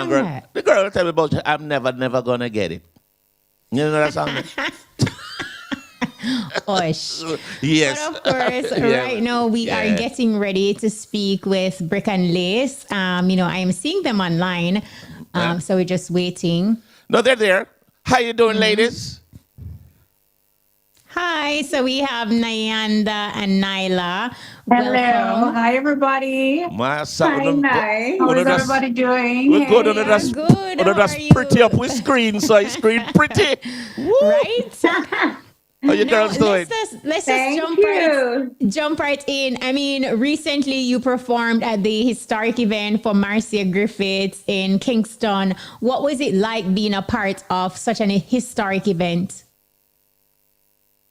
song girl, that? the girl will tell me about I'm never gonna get it. You know that song? Osh. But Yes. of course, Yeah. right now we are Yeah. getting ready to speak with Brick and Lace. I am seeing them online. Yeah. So we're just waiting. No, they're there. How you doing, ladies? Hi, so we have Nyanda and Nyla. Hello. Welcome. Hi, everybody. My Hi, son, Nye. How is everybody doing? we're good Hey. Good. under How that's are pretty you? up with screen, so I screen pretty. Woo! Right? How you Now girls doing? let's just Thank you. jump right in. I mean, recently you performed at the historic event for Marcia Griffiths in Kingston. What was it like being a part of such an historic event?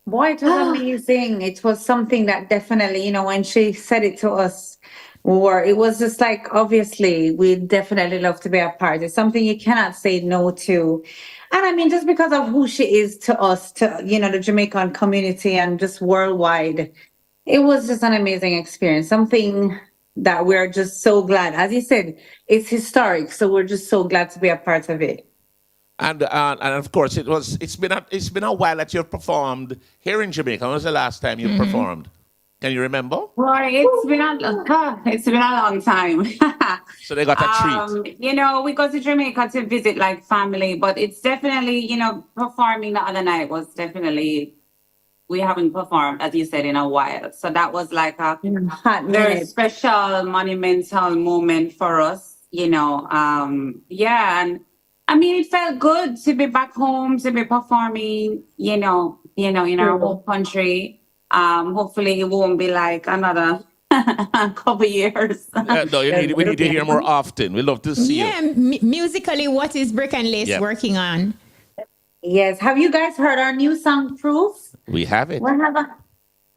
Boy, it was amazing. It was something that definitely, when she said it to us, it was just like, obviously, we definitely love to be a part. It's something you cannot say no to. And I mean, just because of who she is to us, to, the Jamaican community and just worldwide, it was just an amazing experience. Something that we're just so glad. As you said, it's historic. So we're just so glad to be a part of it. And of course it's been a while that you've performed here in Jamaica. When was the last time you performed? Can you remember? Right, it's been a long time. So they got a treat. We go to Jamaica to visit like family, but it's definitely, performing the other night was definitely we haven't performed, as you said, in a while. So that was like a Hot very minute. special, monumental moment for us, yeah, and I mean it felt good to be back home, to be performing, in our home country. Hopefully it won't be like another couple years. No, we need to hear more often. We love to see Yeah, you. musically, what is Brick and Lace Yep. working on? Yes. Have you guys heard our new song, Proof? We have it. What have I?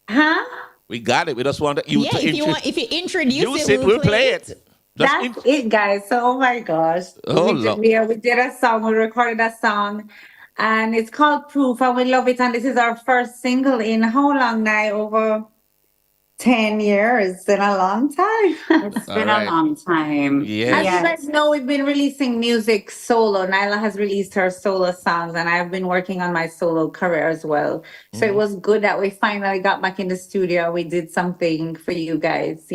Huh? We got it. We just want you Yeah, to if you introduce use it, we'll play it. Just That's it, guys. So, oh my gosh. Oh, we, Lord. we did a song, we recorded a song, and it's called Proof, and we love it. And this is our first single in how long now? Over 10 years. It's been a long time. It's been right. a long time. Yes. As you guys know, we've been releasing music solo. Nyla has released her solo songs, and I've been working on my solo career as well. So it was good that we finally got back in the studio. We did something for you guys,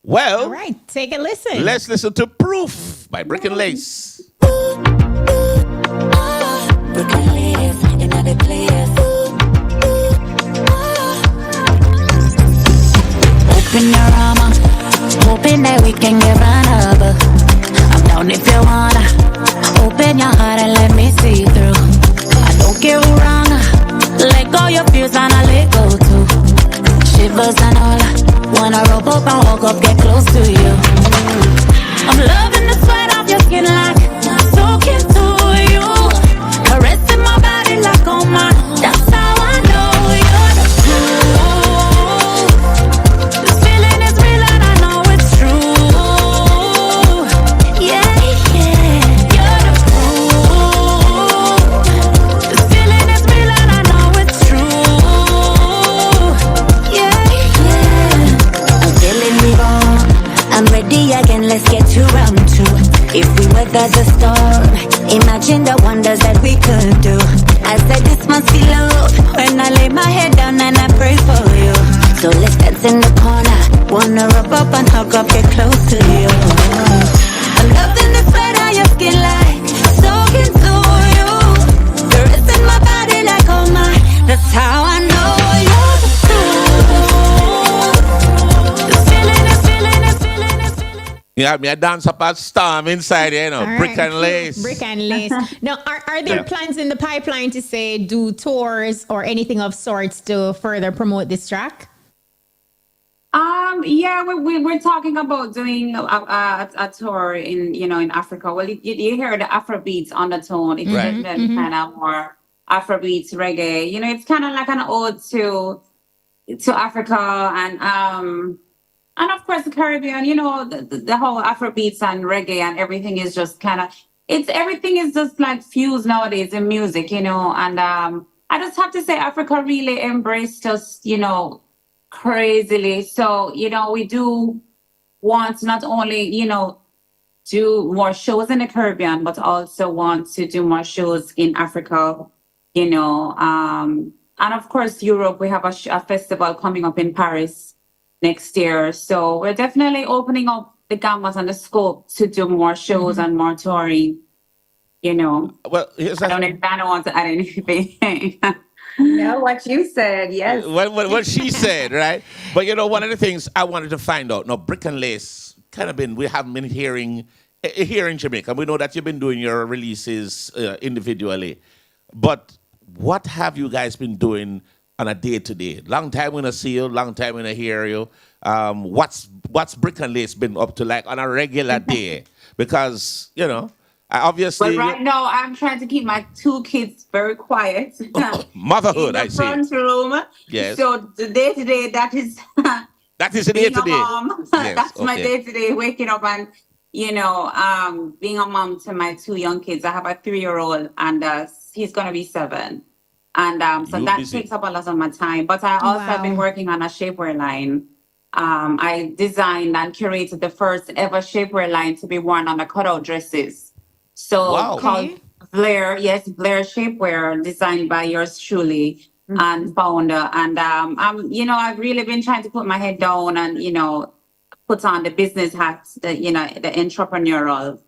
Well, All right, take a listen. let's listen to Proof by Brick and Lace. Open your armor, hoping that we can get run over. I'm down if you wanna. Open your heart and let me see through. I don't care who wrong. Let go your fears and I let go too. Shivers and all. Wanna rope up and walk up, get close to you. I'm loving the sweat off your skin like soaking to you. Caressing my body like oh my. That's how I know you're the truth. This feeling is real and I know it's true. Yeah, yeah, you're the proof. This feeling is real and I know it's true. Yeah, yeah. I'm feeling me wrong. I'm ready again, let's get to round two. If we weather the storm, imagine the wonders that we could do. I said this must be love when I lay my head down and I pray for you. So let's dance in the corner. Wanna rub up and hug up, get close to you. I'm loving the sweat on your skin like soaking through you. Caressing my body like oh my. That's how I know you're the truth. This feeling is feeling is feeling is feeling. Yeah, me a dance up a storm inside here, All Brick right. and Lace. Brick and Lace. Now, are there Yeah. plans in the pipeline to say do tours or anything of sorts to further promote this track? Yeah, we're talking about doing a tour in Africa. Well, you hear the Afrobeats undertone. It's Right. definitely kind of more Afrobeats reggae. It's kind of like an ode to Africa and of course the Caribbean. The whole Afrobeats and reggae and everything is just kind of everything is just like fused nowadays in music. And I just have to say Africa really embraced us. Crazily. So, we do want not only, do more shows in the Caribbean, but also want to do more shows in Africa, and of course, Europe. We have a festival coming up in Paris next year. So we're definitely opening up the gamut and the scope to do more shows and more touring, Well, I don't know if Dana wants to add anything. No, what you said, yes. what she said, right? But one of the things I wanted to find out, now, Brick and Lace we haven't been hearing here in Jamaica. We know that you've been doing your releases individually, but what have you guys been doing on a day-to-day? Long time when I see you, long time when I hear you. What's Brick and Lace been up to, like, on a regular day? Because, obviously... But right now, I'm trying to keep my 2 kids very quiet. Motherhood, in the front room. Yes. So the day-to-day, that is... That is the being day-to-day. a mom. Yes, That's my okay. day-to-day, waking up and, being a mom to my 2 young kids. I have a 3-year-old and he's going to be 7. And so You that busy. takes up a lot of my time. But I also have been working on a shapewear line. I designed and curated the first ever shapewear line to be worn on the cutout dresses. So Wow. called Blair, Blair Shapewear, designed by yours truly and founder. And I've really been trying to put my head down and put on the business hats, the entrepreneurial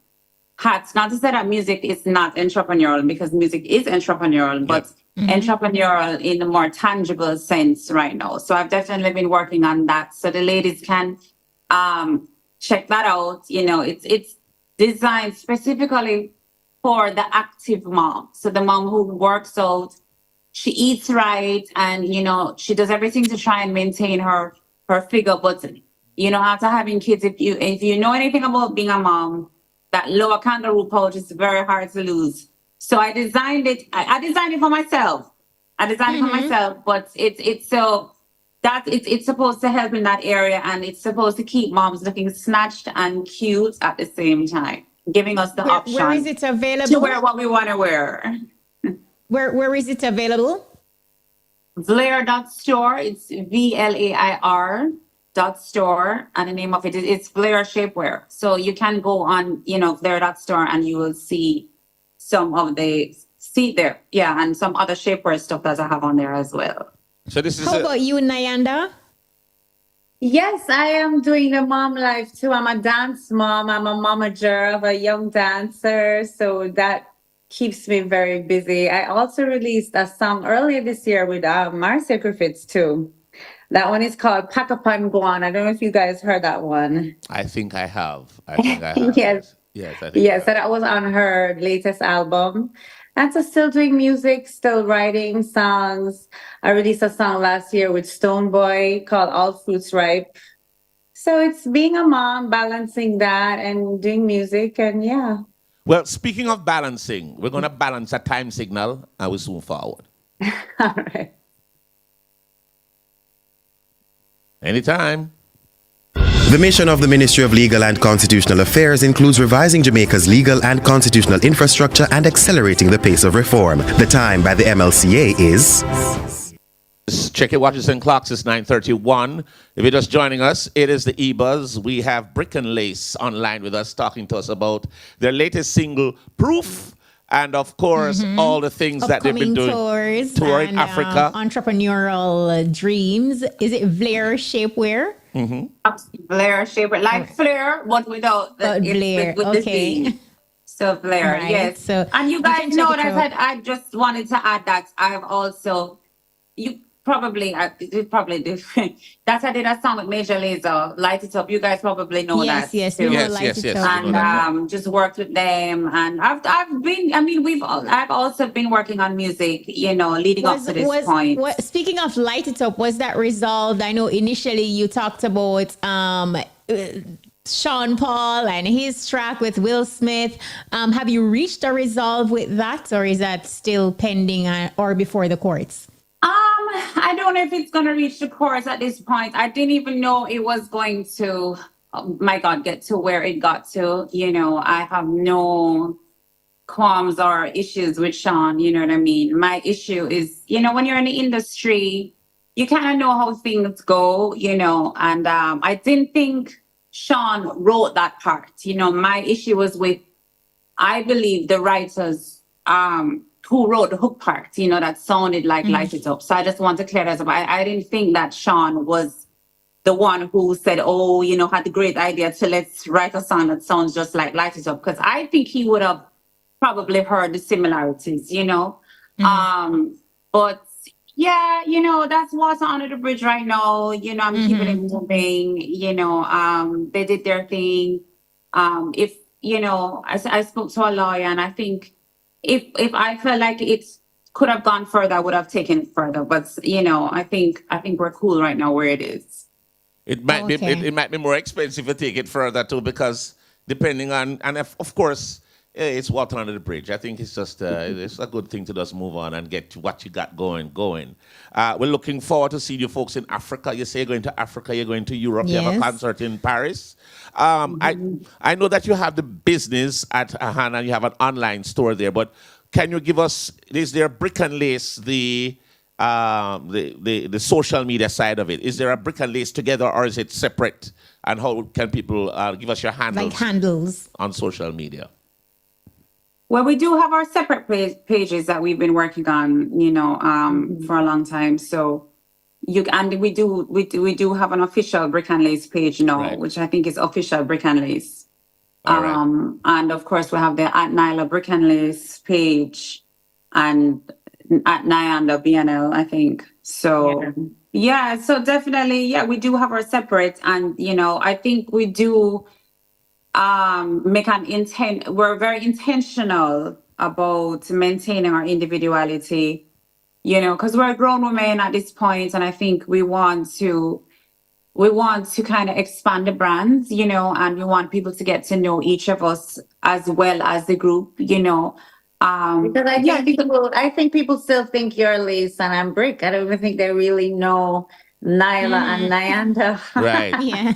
hats. Not to say that music is not entrepreneurial, because music is entrepreneurial, but entrepreneurial in a more tangible sense right now. So I've definitely been working on that. So the ladies can check that out. It's designed specifically for the active mom. So the mom who works out, she eats right, and she does everything to try and maintain her figure. But after having kids, if you know anything about being a mom, that lower kangaroo pouch is very hard to lose. So I designed it. I designed it for myself. But it's supposed to help in that area, and it's supposed to keep moms looking snatched and cute at the same time, giving us the option. Where is it available? To wear what we want to wear. Where is it available? Vlair.store. It's VLAIR.store, and the name of it is Vlair Shapewear. So you can go on, Vlair.store, and you will see some of the there. Yeah, and some other shapewear stuff that I have on there as well. So this is How about you, Nyanda? Yes, I am doing the mom life too. I'm a dance mom. I'm a momager of a young dancer. So that keeps me very busy. I also released a song earlier this year with Marcia Griffiths too. That one is called Pack Up and Go On. I don't know if you guys heard that one. I think I have. Yes. Yes, I think Yes, so that was on her latest album. And so still doing music, still writing songs. I released a song last year with Stoneboy called All Fruits Ripe. So it's being a mom, balancing that and doing music, and yeah. Well, speaking of balancing, we're going to balance a time signal and we'll soon forward. All right. Anytime. The mission of the Ministry of Legal and Constitutional Affairs includes revising Jamaica's legal and constitutional infrastructure and accelerating the pace of reform. The time by the MLCA is... Check your watches and clocks. It's 9:31. If you're just joining us, it is the E-Buzz. We have Brick and Lace online with us, talking to us about their latest single, Proof, and of course, all the things that they've been doing. Tours, touring and, Africa. Entrepreneurial dreams. Is it Vlair Shapewear? Blair Shapewear, like Flair, but without the Blair. with the Okay. C. So Blair, Right, yes. so and you you guys can know check it that out. I just wanted to add that I have also, you probably do. That I did a song with Major Lazer, Light It Up. You guys probably know Yes, that. yes, too. we Yes, will light yes, it yes, up. we know that. And just worked with them, and I've also been working on music, leading up to this point. Speaking of Light It Up, was that resolved? I know initially you talked about Sean Paul and his track with Will Smith. Have you reached a resolve with that, or is that still pending or before the courts? I don't know if it's going to reach the courts at this point. I didn't even know it was going to, oh my God, get to where it got to. I have no qualms or issues with Sean. You know what I mean? My issue is, when you're in the industry, you kind of know how things go, and I didn't think Sean wrote that part. You know, my issue was with, I believe, the writers who wrote the hook part, you know, that sounded like Light It Up. So I just want to clear that up. I didn't think that Sean was the one who said, oh, you know, had the great idea to let's write a song that sounds just like Light It Up. Because I think he would have probably heard the similarities, you know. But yeah, you know, that's water under the bridge right now. You know, I'm keeping it moving. You know, they did their thing. If, you know, I spoke to a lawyer, and I think if I felt like it could have gone further, I would have taken it further. But, you know, I think we're cool right now where it is. It might be it might be more expensive to take it further too, because depending on, and of course, it's water under the bridge. I think it's just it's a good thing to just move on and get to what you got going. We're looking forward to seeing you folks in Africa. You say you're going to Africa, you're going to Europe. You have a concert in Paris. I know that you have the business at hand and you have an online store there, but can you give us, is there Brick and Lace, the social media side of it? Is there a Brick and Lace together, or is it separate? And how can people give us your handles? Like handles on social media? Well, we do have our separate pages that we've been working on, you know, for a long time. So we do have an official Brick and Lace page now, which I think is official Brick and Lace. And of course, we have the at Nyla Brick and Lace page, and at Nyanda BNL, I think. So yeah, so definitely, yeah, we do have our separate, and you know, I think we do make an intent. We're very intentional about maintaining our individuality, you know, because we're grown women at this point, and I think we want to kind of expand the brands, you know, and we want people to get to know each of us as well as the group, you know. Because I think people still think you're Lisa and I'm Brick. I don't even think they really know Nyla and Nyanda. Right. yeah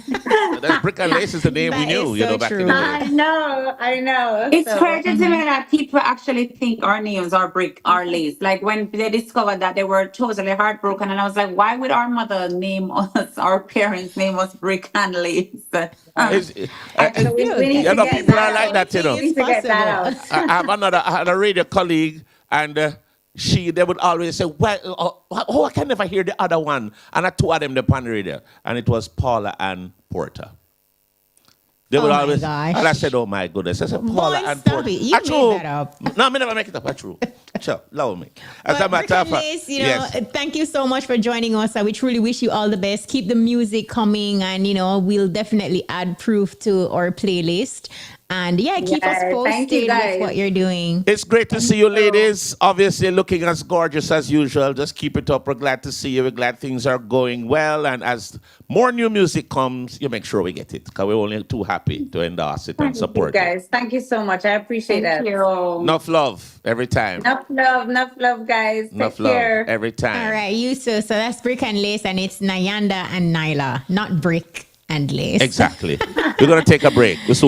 That's Brick and Lace is the name we That knew, is you so know, back in the true. day. I know. It's crazy to me that people actually think our names are Brick or Lace. Like when they discovered that, they were totally heartbroken. And I was like, why would our mother name us, our parents name us Brick and Lace? Actually, we need you to know, get people that are like out. that, you know. We need to get that out. I had a radio colleague, and they would always say, well, I can never hear the other one. And I two of them the on the radio, and it was Paula and Porter. They would always, gosh. and I said, oh my goodness. I said, Paula and stop Porter. it. You made that up. No, I never make it up. That's true. Sure, love me. As a But matter of fact, Liz, you know, thank you so much for joining us. We truly wish you all the best. Keep the music coming, and you know, we'll definitely add proof to our playlist. And yeah, keep us posted with what you're doing. It's great to see you, ladies. Obviously, looking as gorgeous as usual. Just keep it up. We're glad to see you. We're glad things are going well. And as more new music comes, you make sure we get it, because we're only too happy to endorse it and support you guys. Thank you so much. I appreciate that. Enough love every time. Enough love, guys. Enough Take care. love every time. All right, you so that's Brick and Lace, and it's Nyanda and Nyla, not Brick and Lace. Exactly. We're going to take a break. We'll soon